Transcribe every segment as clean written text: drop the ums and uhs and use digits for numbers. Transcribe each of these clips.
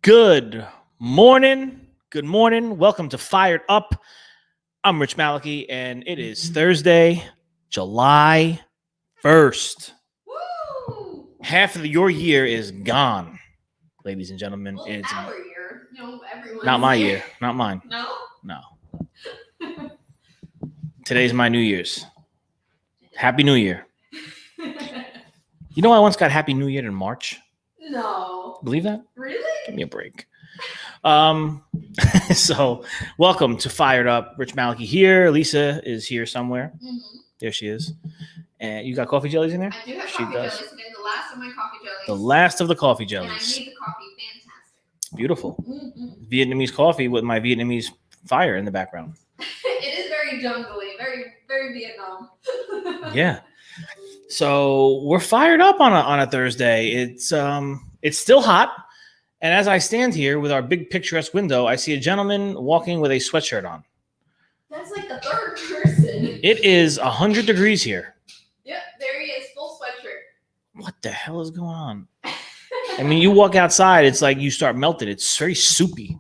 Good morning. Good morning. Welcome to Fired Up. I'm Rich Malachi, and it is Thursday, July 1st. Woo! Half of your year is gone, ladies and gentlemen. Well, It's our year. Everyone's not my year, not mine. No? No. Today's my New Year's. Happy New Year. You know, I once got Happy New Year in March. No. Believe that? Really? Give me a break. So welcome to Fired Up. Rich Malachi here. Lisa is here somewhere. Mm-hmm. There she is. And you got coffee jellies in there? I do have She coffee does. jellies today. The last of my coffee jellies. The last of the coffee And I jellies. made the coffee fantastic. Beautiful. Mm-mm. Vietnamese coffee with my Vietnamese fire in the background. It is very jungly, very, very Vietnam. Yeah. So we're fired up on a Thursday. It's still hot. And as I stand here with our big picturesque window, I see a gentleman walking with a sweatshirt on. That's like the third person. It is 100 degrees here. Yep, there he is, full sweatshirt. What the hell is going on? I mean, you walk outside, it's like you start melting. It's very soupy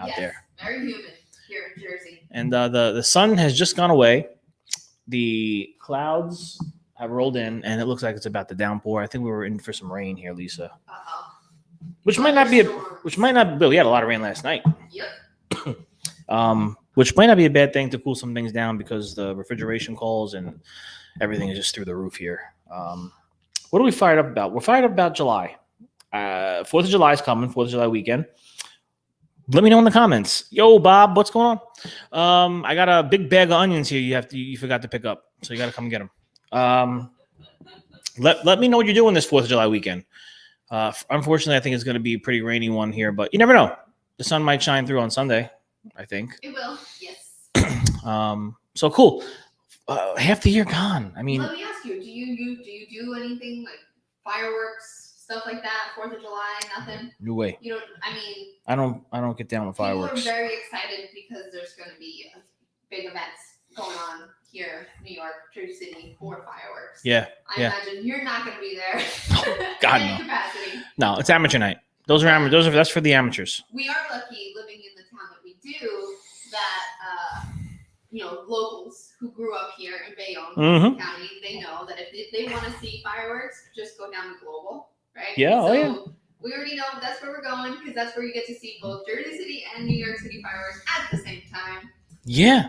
out there. Very humid here in Jersey. And the sun has just gone away. The clouds have rolled in, and it looks like it's about to downpour. I think we were in for some rain here, Lisa. Uh-oh. Which might not be we had a lot of rain last night. Yep. Which might not be a bad thing to cool some things down because the refrigeration calls and everything is just through the roof here. What are we fired up about? We're fired up about July. 4th of July is coming, 4th of July weekend. Let me know in the comments. Yo, Bob, what's going on? I got a big bag of onions here you forgot to pick up. So you got to come get them. Let me know what you're doing this 4th of July weekend. Unfortunately, I think it's going to be a pretty rainy one here, but you never know. The sun might shine through on Sunday, I think. It will, yes. So cool. Half the year gone. I mean, let me ask you, do you do anything like fireworks, stuff like that, 4th of July, nothing? no way. You don't, I mean, I don't get down with fireworks. People are very excited because there's going to be big events going on here, New York, Jersey City, for fireworks. Yeah. I imagine you're not going to be there. God, in no. Capacity. No, it's amateur night. That's for the amateurs. We are lucky living in the town that we do that, locals who grew up here in Bayonne County, they know that if they want to see fireworks, just go down to Global, right? Yeah, So we already know that's where we're going because that's where you get to see both Jersey City and New York City fireworks at the same time. Yeah.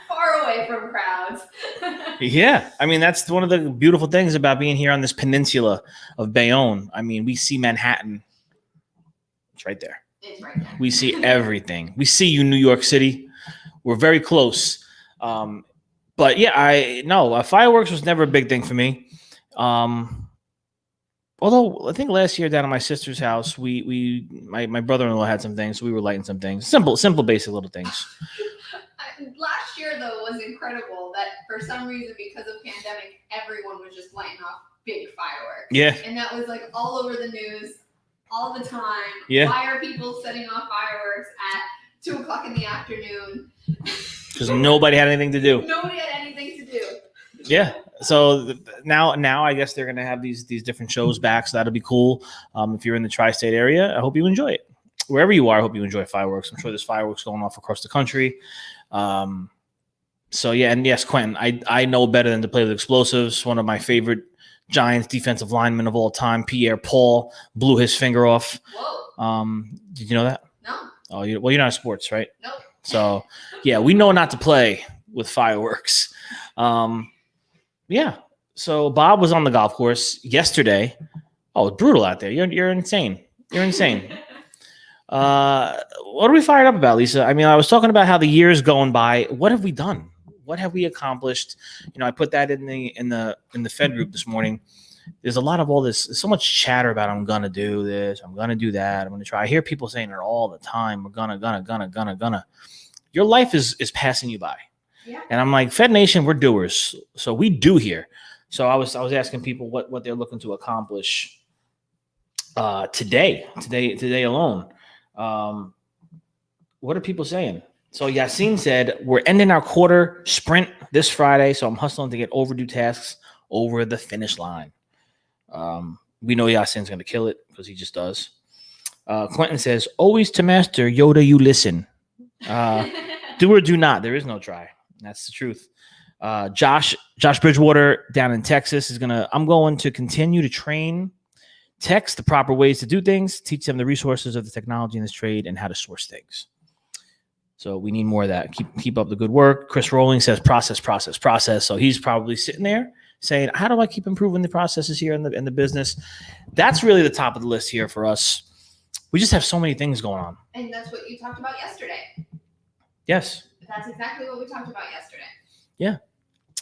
Far away from crowds. Yeah. I mean, that's one of the beautiful things about being here on this peninsula of Bayonne. I mean, we see Manhattan. It's right there. It's right there. We see everything. We see you, New York City. We're very close. But yeah, fireworks was never a big thing for me. Although I think last year down at my sister's house, my brother-in-law had some things, so we were lighting some things. Simple, basic little things. Last year, though, was incredible that for some reason, because of pandemic, everyone was just lighting off big fireworks. Yeah. And that was like all over the news all the time. Yeah. Why are people setting off fireworks at 2:00 in the afternoon? Because nobody had anything to do. Nobody had anything to do. Yeah. So now I guess they're going to have these different shows back. So that'll be cool. If you're in the tri-state area, I hope you enjoy it. Wherever you are, I hope you enjoy fireworks. I'm sure there's fireworks going off across the country. So yeah, and yes, Quentin, I know better than to play with explosives. One of my favorite Giants defensive linemen of all time, Pierre Paul, blew his finger off. Whoa. Did you know that? No. Oh, you're not in sports, right? Nope. So yeah, we know not to play with fireworks. Yeah. So Bob was on the golf course yesterday. Oh, it's brutal out there. You're insane. You're insane. What are we fired up about, Lisa? I mean, I was talking about how the year's going by. What have we done? What have we accomplished? I put that in the Fed group this morning. There's a lot of all this. There's so much chatter about I'm gonna do this, I'm gonna do that, I'm gonna try. I hear people saying it all the time. We're gonna. Your life is passing you by. Yeah. And I'm like, Fed Nation, we're doers. So we do here. So I was asking people what they're looking to accomplish today alone. What are people saying? So Yasin said, we're ending our quarter sprint this Friday, so I'm hustling to get overdue tasks over the finish line. We know Yasin's going to kill it because he just does. Quentin says, always to master, Yoda, you listen. Do or do not. There is no try. That's the truth. Josh Bridgewater down in Texas I'm going to continue to train techs the proper ways to do things, teach them the resources of the technology in this trade and how to source things. So we need more of that. Keep up the good work. Chris Rowling says process. So he's probably sitting there saying, how do I keep improving the processes here in the business? That's really the top of the list here for us. We just have so many things going on. And that's what you talked about yesterday. Yes. That's exactly what we talked about yesterday. Yeah.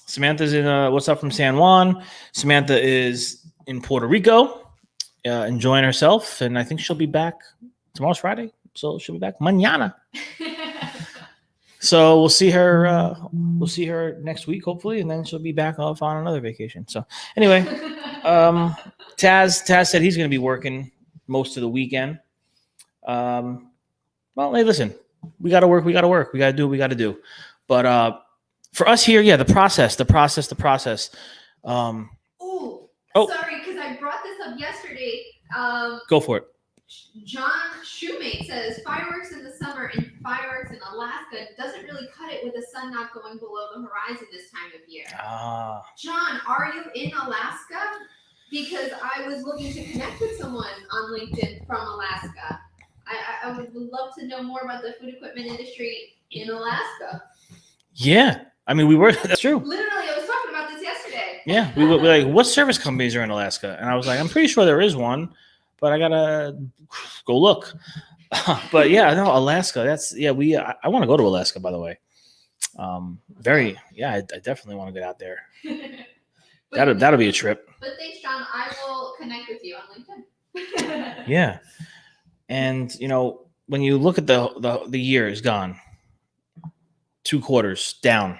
Samantha's in what's up from San Juan. Samantha is in Puerto Rico, enjoying herself. And I think she'll be back tomorrow's Friday. So she'll be back mañana. So we'll see her. We'll see her next week, hopefully, and then she'll be back off on another vacation. So anyway, Taz said he's going to be working most of the weekend. Well, hey, listen, we got to work. We got to do what we got to do. But for us here, yeah, the process. Ooh. Sorry, because I brought this up yesterday. Go for it. John Shoemate says fireworks in the summer and fireworks in Alaska doesn't really cut it with the sun not going below the horizon this time of year. John, are you in Alaska? Because I was looking to connect with someone on LinkedIn from Alaska. I would love to know more about the food equipment industry in Alaska. Yeah. I mean, that's true. Literally, I was talking about this yesterday. Yeah. We were like, what service companies are in Alaska? And I was like, I'm pretty sure there is one, but I got to go look. But yeah, no, Alaska. I want to go to Alaska, by the way. I definitely want to get out there. That'll be a trip. But thanks, John. I will connect with you on LinkedIn. Yeah. And, when you look at the year is gone, 2 quarters down,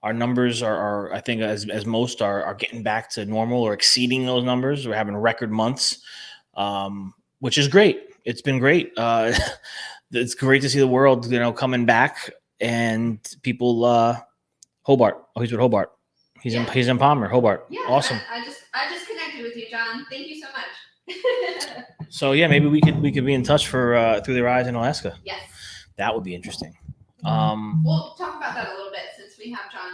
our numbers are I think as most are getting back to normal or exceeding those numbers. We're having record months, which is great. It's been great. It's great to see the world, coming back and people, Hobart. Oh, he's with Hobart. He's in Palmer, Hobart. Yeah, awesome. I just connected with you, John. Thank you so much. So yeah, maybe we could be in touch for Through Their Eyes in Alaska. Yes. That would be interesting. We'll talk about that a little bit since we have John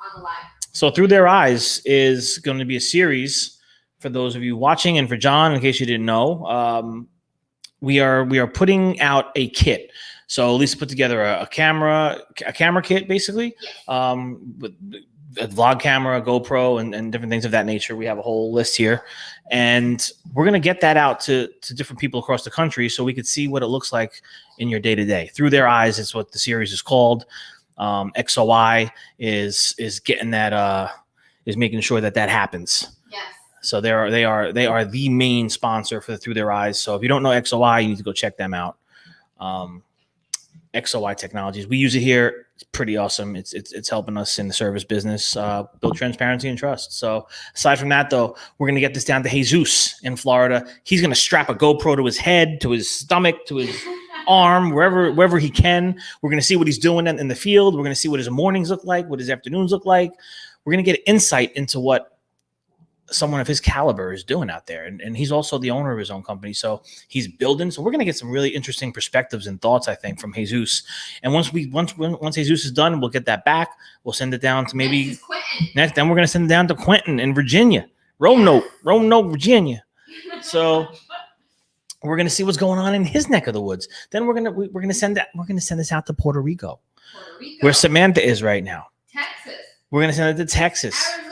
on the live. So Through Their Eyes is going to be a series for those of you watching, and for John, in case you didn't know, we are putting out a kit. So Lisa put together a camera kit, basically, with a vlog camera, GoPro, and different things of that nature. We have a whole list here, and we're going to get that out to different people across the country so we could see what it looks like in your day-to-day. Through Their Eyes is what the series is called. XOI is getting that, is making sure that happens. Yes. So they are the main sponsor for the Through Their Eyes. So if you don't know XOI, you need to go check them out. XOI Technologies. We use it here. It's pretty awesome. It's helping us in the service business, build transparency and trust. So aside from that, though, we're going to get this down to Jesus in Florida. He's going to strap a GoPro to his head, to his stomach, to his arm, wherever he can. We're going to see what he's doing in the field. We're going to see what his mornings look like, what his afternoons look like. We're going to get insight into what someone of his caliber is doing out there. And he's also the owner of his own company. So he's building. So we're going to get some really interesting perspectives and thoughts, I think, from Jesus. And once Jesus is done, we'll get that back. We'll send it down to maybe next. Then we're going to send it down to Quentin in Virginia, Roanoke, Virginia. So we're going to see what's going on in his neck of the woods. Then we're going to send this out to Puerto Rico, where Samantha is right now. Texas. We're going to send it to Texas. Arizona.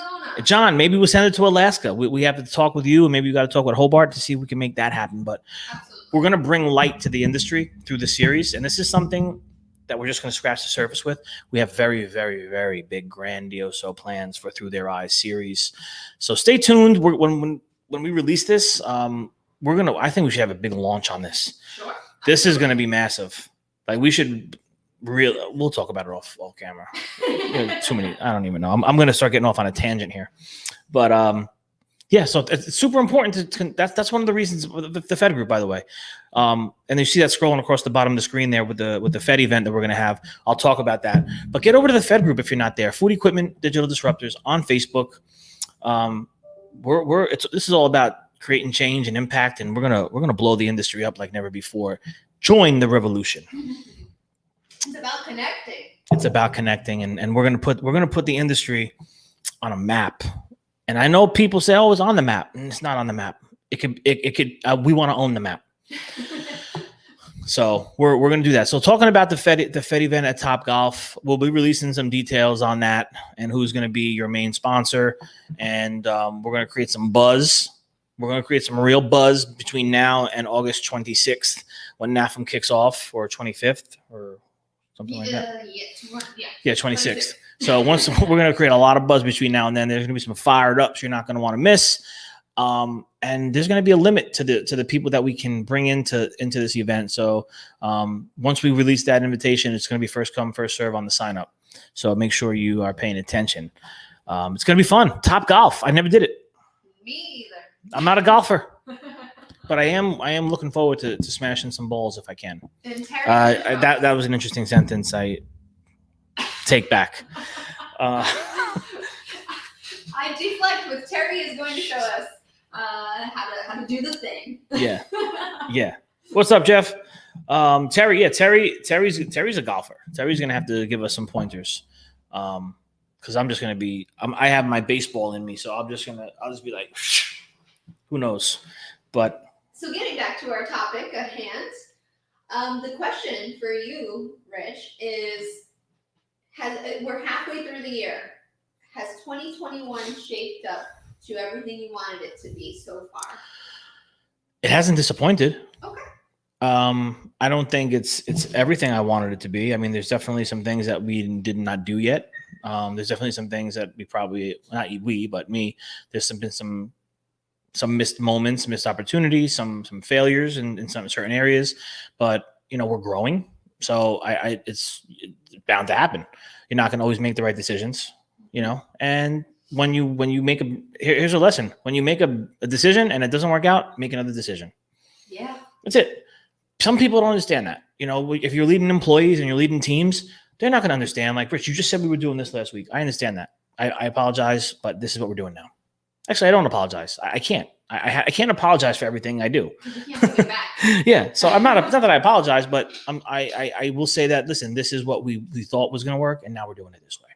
John, maybe we'll send it to Alaska. We have to talk with you, and maybe we got to talk with Hobart to see if we can make that happen. But Absolutely. We're going to bring light to the industry through the series, and this is something that we're just going to scratch the surface with. We have very, very, very big, grandiose plans for Through Their Eyes series. So stay tuned. When we release this, I think we should have a big launch on this. Sure. This is going to be massive. Like we should. We'll talk about it off camera. Too many. I don't even know. I'm going to start getting off on a tangent here, but yeah. So it's super important to. That's one of the reasons. The Fed group, by the way, and you see that scrolling across the bottom of the screen there with the Fed event that we're going to have. I'll talk about that. But get over to the Fed group if you're not there. Food Equipment Digital Disruptors on Facebook. This is all about creating change and impact, and we're gonna blow the industry up like never before. Join the revolution. It's about connecting. It's about connecting, and we're gonna put the industry on a map. And I know people say, "Oh, it's on the map," and it's not on the map. It could. We want to own the map. So we're going to do that. So talking about the Fed event at Topgolf, we'll be releasing some details on that and who's going to be your main sponsor. And we're going to create some buzz. We're going to create some real buzz between now and August 26th when NAFM kicks off, or 25th or something like that. Yeah, 26th. So once we're going to create a lot of buzz between now and then. There's going to be some fired ups you're not going to want to miss. And there's going to be a limit to the people that we can bring into this event. So once we release that invitation, it's going to be first come, first serve on the sign up. So make sure you are paying attention. It's going to be fun. Topgolf. I never did it. Me either. I'm not a golfer, but I am looking forward to smashing some balls if I can. That was an interesting sentence. I take back. I deflect with Terry is going to show us how to do the thing. Yeah. What's up, Jeff? Terry. Yeah, Terry's a golfer. Terry's gonna have to give us some pointers. Because I'm just gonna be. I have my baseball in me, so I'll just be like, who knows? But so getting back to our topic at hand, the question for you, Rich, is: we're halfway through the year. Has 2021 shaped up to everything you wanted it to be so far? It hasn't disappointed. Okay. I don't think it's everything I wanted it to be. I mean, there's definitely some things that we did not do yet. There's definitely some things that we probably, not we, but me, there's been some missed moments, missed opportunities, some failures in some certain areas, but we're growing. So it's bound to happen. You're not going to always make the right decisions. And when you make here's a lesson: when you make a decision and it doesn't work out, make another decision. Yeah, that's it. Some people don't understand that. If you're leading employees and you're leading teams, they're not going to understand. Like, Rich, you just said we were doing this last week. I understand that. I apologize, but this is what we're doing now. Actually, I don't apologize. I can't. I can't apologize for everything I do. You can't take it back. Yeah. So it's not that I apologize, but I will say that, listen, this is what we thought was going to work, and now we're doing it this way.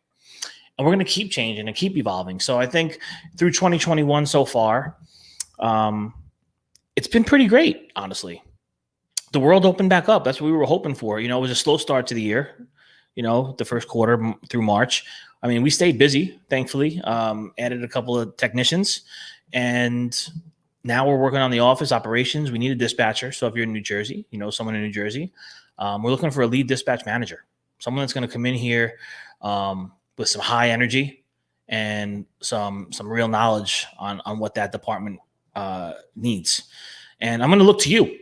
And we're going to keep changing and keep evolving. So I think through 2021 so far, it's been pretty great, honestly. The world opened back up. That's what we were hoping for. It was a slow start to the year, the first quarter through March. I mean, we stayed busy, thankfully, added a couple of technicians, and now we're working on the office operations. We need a dispatcher. So if you're in New Jersey, someone in New Jersey, we're looking for a lead dispatch manager, someone that's going to come in here with some high energy and some real knowledge on what that department needs. And I'm going to look to you.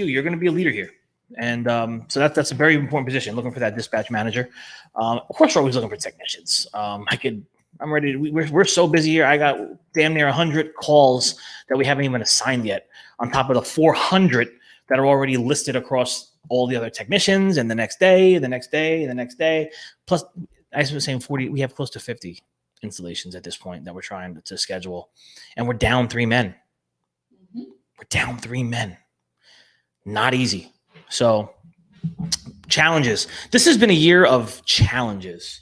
You're going to be a leader here. And so that's a very important position, looking for that dispatch manager. Of course, we're always looking for technicians. I'm ready. We're so busy here. I got damn near 100 calls that we haven't even assigned yet, on top of the 400 that are already listed across all the other technicians, and the next day, the next day, and the next day. Plus, as I was saying, 40. We have close to 50 installations at this point that we're trying to schedule, and we're down 3 men. Mm-hmm. We're down 3 men. Not easy. So, challenges. This has been a year of challenges,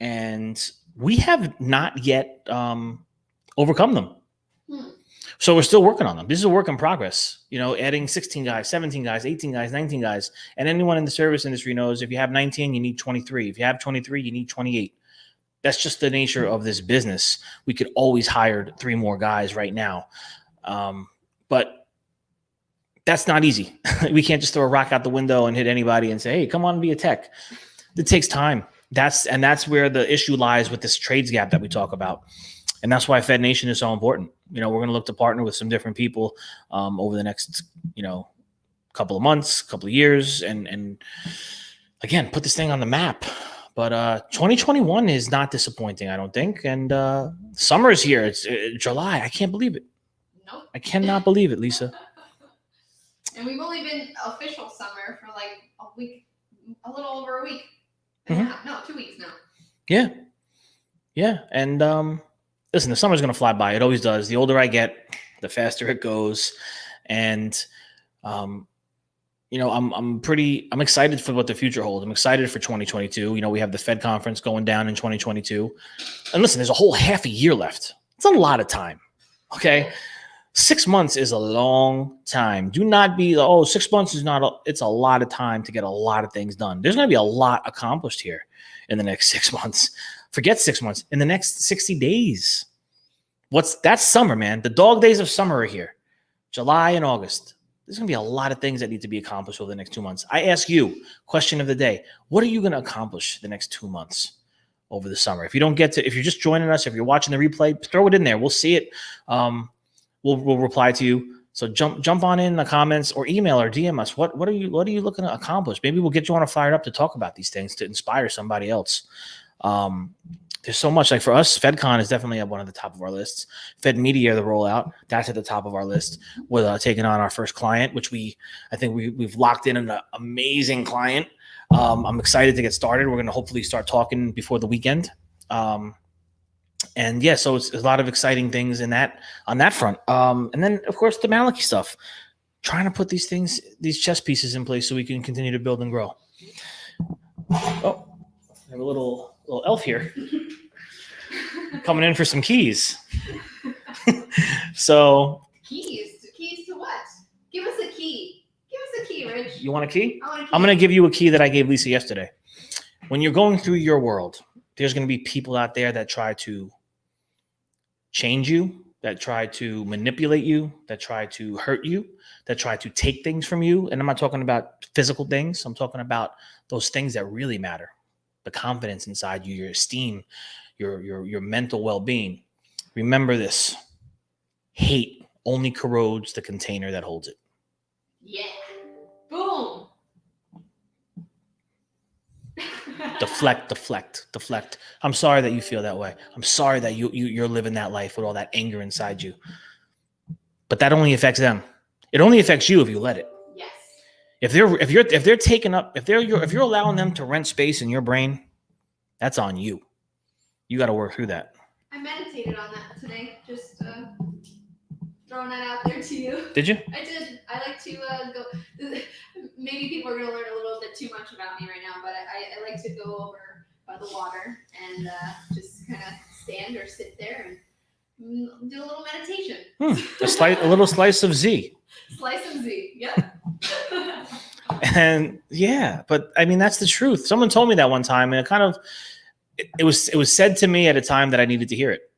and we have not yet overcome them. So we're still working on them. This is a work in progress. Adding 16 guys, 17 guys, 18 guys, 19 guys. And anyone in the service industry knows if you have 19, you need 23. If you have 23, you need 28. That's just the nature of this business. We could always hire 3 more guys right now. But that's not easy. We can't just throw a rock out the window and hit anybody and say, hey, come on and be a tech. It takes time. That's where the issue lies with this trades gap that we talk about. And that's why Fed Nation is so important. We're going to look to partner with some different people over the next, couple of months, couple of years, and again, put this thing on the map. But 2021 is not disappointing, I don't think. And summer is here. It's July. I can't believe it. Nope. I cannot believe it, Lisa. And we've only been official summer for like a week, a little over a week. Mm-hmm. No, 2 weeks now. Yeah. And listen, the summer's going to fly by. It always does. The older I get, the faster it goes. And, I'm excited for what the future holds. I'm excited for 2022. We have the Fed conference going down in 2022. And listen, there's a whole half a year left. It's a lot of time. Okay. 6 months is a long time. Do not be, 6 months is not, it's a lot of time to get a lot of things done. There's going to be a lot accomplished here in the next 6 months. Forget 6 months. In the next 60 days. That's summer, man. The dog days of summer are here. July and August. There's going to be a lot of things that need to be accomplished over the next 2 months. I ask you, question of the day, what are you going to accomplish the next 2 months over the summer? If you're just joining us, if you're watching the replay, throw it in there. We'll see it. We'll reply to you. So jump on in the comments or email or DM us. What are you looking to accomplish? Maybe we'll get you on a fired up to talk about these things to inspire somebody else. There's so much. Like for us, FedCon is definitely at one of the top of our lists. Fed Media, the rollout, that's at the top of our list. With taking on our first client, which I think we've locked in an amazing client. I'm excited to get started. We're going to hopefully start talking before the weekend. So it's a lot of exciting things on that front. And then of course the Malachi stuff, trying to put these chess pieces in place so we can continue to build and grow. Oh, I have a little elf here coming in for some keys. So keys to what? Give us a key, Rich. You want a key? I want a key. I'm going to give you a key that I gave Lisa yesterday. When you're going through your world, there's going to be people out there that try to change you, that try to manipulate you, that try to hurt you, that try to take things from you. And I'm not talking about physical things. I'm talking about those things that really matter. The confidence inside you, your esteem, your mental well-being. Remember this. Hate only corrodes the container that holds it. Yeah. Boom. Deflect. I'm sorry that you feel that way. I'm sorry that you're living that life with all that anger inside you. But that only affects them. It only affects you if you let it. Yes. If they're taking up, if you're allowing them to rent space in your brain, that's on you. You got to work through that. I meditated on that today. Just throwing that out there to you. Did you? I did. I like to go. Maybe people are going to learn a little bit too much about me right now, but I like to go over by the water and just kind of stand or sit there and do a little meditation. A little slice of Z. Slice of Z. Yep. And yeah, but I mean, that's the truth. Someone told me that one time, and it was said to me at a time that I needed to hear it.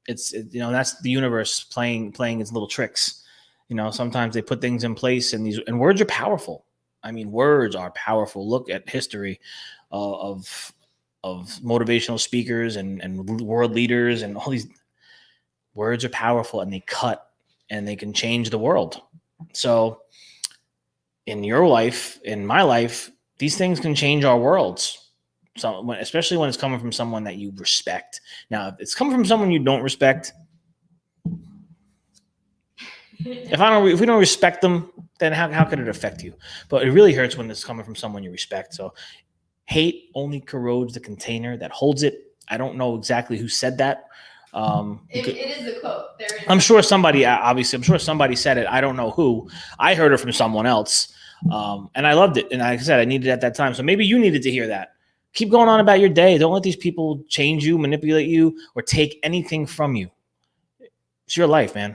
That's the universe playing its little tricks. Sometimes they put things in place, and words are powerful. I mean, words are powerful. Look at history of motivational speakers and world leaders, and all these words are powerful, and they cut, and they can change the world. So in your life, in my life, these things can change our worlds. So, especially when it's coming from someone that you respect. Now, if it's coming from someone you don't respect, if we don't respect them, then how could it affect you? But it really hurts when it's coming from someone you respect. So, hate only corrodes the container that holds it. I don't know exactly who said that. It is a quote. I'm sure somebody said it. I don't know who. I heard it from someone else. And I loved it. And like I said, I needed it at that time. So maybe you needed to hear that. Keep going on about your day. Don't let these people change you, manipulate you, or take anything from you. It's your life, man.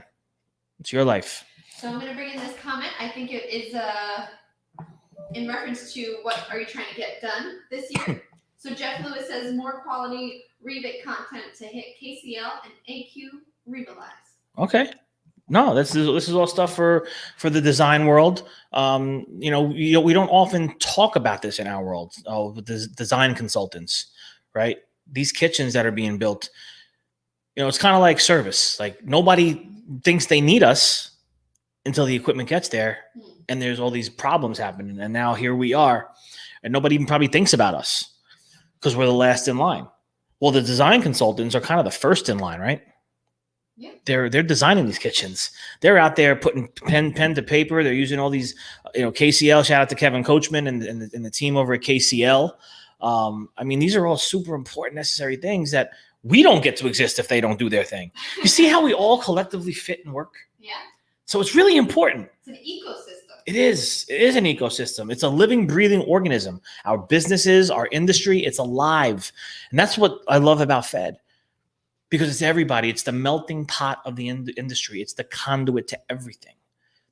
It's your life. So I'm going to bring in this comment. I think it is in reference to what are you trying to get done this year. So Jeff Lewis says more quality Revit content to hit KCL and AQ Revitalize. Okay. No, this is all stuff for the design world. We don't often talk about this in our world. The design consultants, right? These kitchens that are being built, it's kind of like service. Like nobody thinks they need us until the equipment gets there, and there's all these problems happening. And now here we are, and nobody even probably thinks about us because we're the last in line. Well, the design consultants are kind of the first in line, right? Yeah. They're designing these kitchens. They're out there putting pen to paper. They're using all these, KCL. Shout out to Kevin Coachman and the team over at KCL. These are all super important, necessary things that We don't get to exist if they don't do their thing. You see how we all collectively fit and work? Yeah. So it's really important. It's an ecosystem. It is. It is an ecosystem. It's a living, breathing organism. Our businesses, our industry, it's alive. And that's what I love about Fed, because it's everybody. It's the melting pot of the industry. It's the conduit to everything.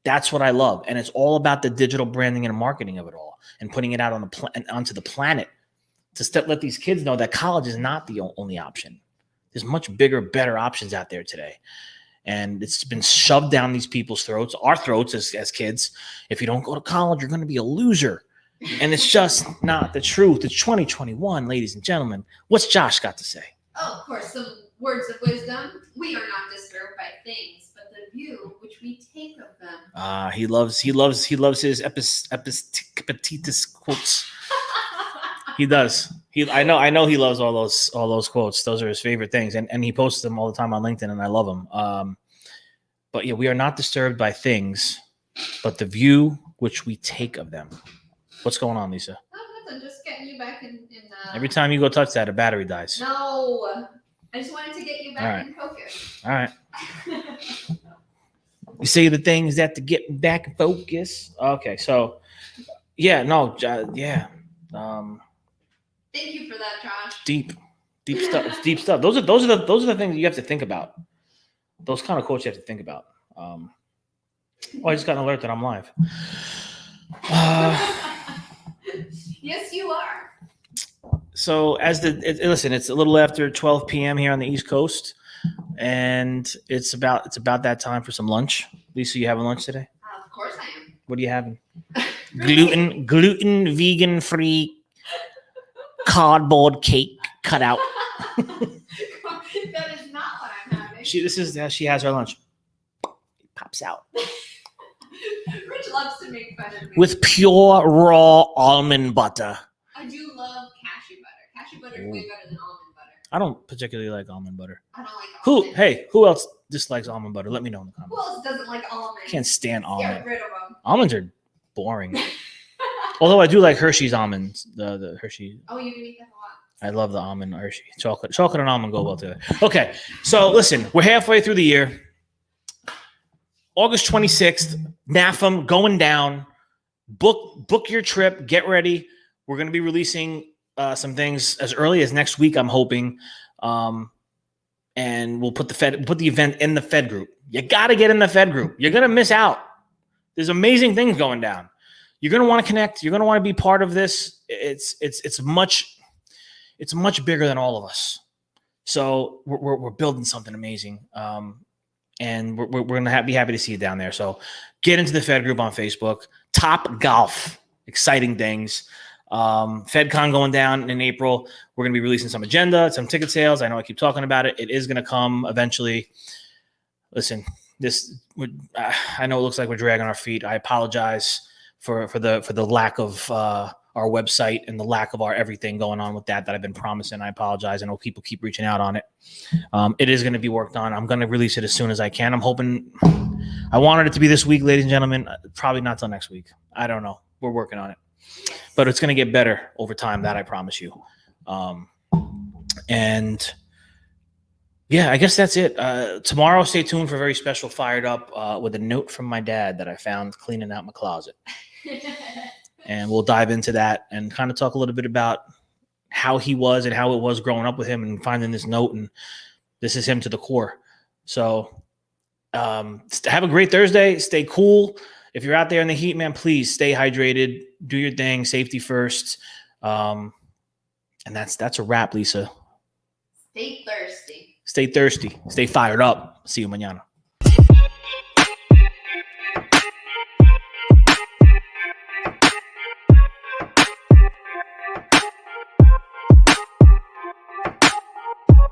That's what I love. And it's all about the digital branding and marketing of it all and putting it out on onto the planet to let these kids know that college is not the only option. There's much bigger, better options out there today. And it's been shoved down these people's throats, our throats as kids. If you don't go to college, you're going to be a loser. And it's just not the truth. It's 2021, ladies and gentlemen. What's Josh got to say? Oh, of course, some words of wisdom. We are not disturbed by things, but the view which we take of them. He loves his epictetus quotes. He does. I know he loves all those quotes. Those are his favorite things, and he posts them all the time on LinkedIn, and I love them. But yeah, we are not disturbed by things, but the view which we take of them. What's going on, Lisa? Oh, nothing. Just getting you back in. Every time you go touch that, a battery dies. No, I just wanted to get you back in focus. All right. You say the things that to get back in focus. Okay, so yeah, no, yeah. Thank you for that, Josh. Deep stuff. It's deep stuff. Those are the things you have to think about. Those kind of quotes you have to think about. I just got an alert that I'm live. Yes, you are. So listen, it's a little after 12 p.m. here on the East Coast, and it's about that time for some lunch. Lisa, you having lunch today? Of course I am. What are you having? gluten vegan free cardboard cake cut out. That is not what I'm having. This is how she has her lunch. It pops out. Rich loves to make fun of me. With pure raw almond butter. I do love cashew butter. Cashew butter is way better than almond butter. I don't particularly like almond butter. I don't like almond. Who else dislikes almond butter? Let me know in the comments. Who else doesn't like almond? Can't stand almond. Get rid of them. Almonds are boring. Although I do like Hershey's almonds. The Hershey. Oh, you do eat that a lot. I love the almond Hershey. Chocolate and almond go well together. Okay, so listen, we're halfway through the year. August 26th, NAFM going down. Book your trip. Get ready. We're going to be releasing some things as early as next week, I'm hoping. And we'll put the event in the Fed group. You got to get in the Fed group. You're going to miss out. There's amazing things going down. You're going to want to connect. You're going to want to be part of this. It's much bigger than all of us. So we're building something amazing. And we're going to be happy to see you down there. So get into the Fed group on Facebook. Top Golf, exciting things. FedCon going down in April. We're going to be releasing some agenda, some ticket sales. I know I keep talking about it. It is going to come eventually. Listen, I know it looks like we're dragging our feet. I apologize for the lack of our website and the lack of our everything going on with that I've been promising. I apologize. I know people keep reaching out on it. It is going to be worked on. I'm going to release it as soon as I can. I'm hoping. I wanted it to be this week, ladies and gentlemen. Probably not till next week. I don't know. We're working on it. But it's going to get better over time. That I promise you. And yeah, I guess that's it. Tomorrow, stay tuned for a very special Fired Up with a note from my dad that I found cleaning out my closet. And we'll dive into that and kind of talk a little bit about how he was and how it was growing up with him and finding this note. And this is him to the core. So have a great Thursday. Stay cool. If you're out there in the heat, man, please stay hydrated. Do your thing. Safety first. And that's a wrap, Lisa. Stay thirsty. Stay thirsty. Stay fired up. See you mañana.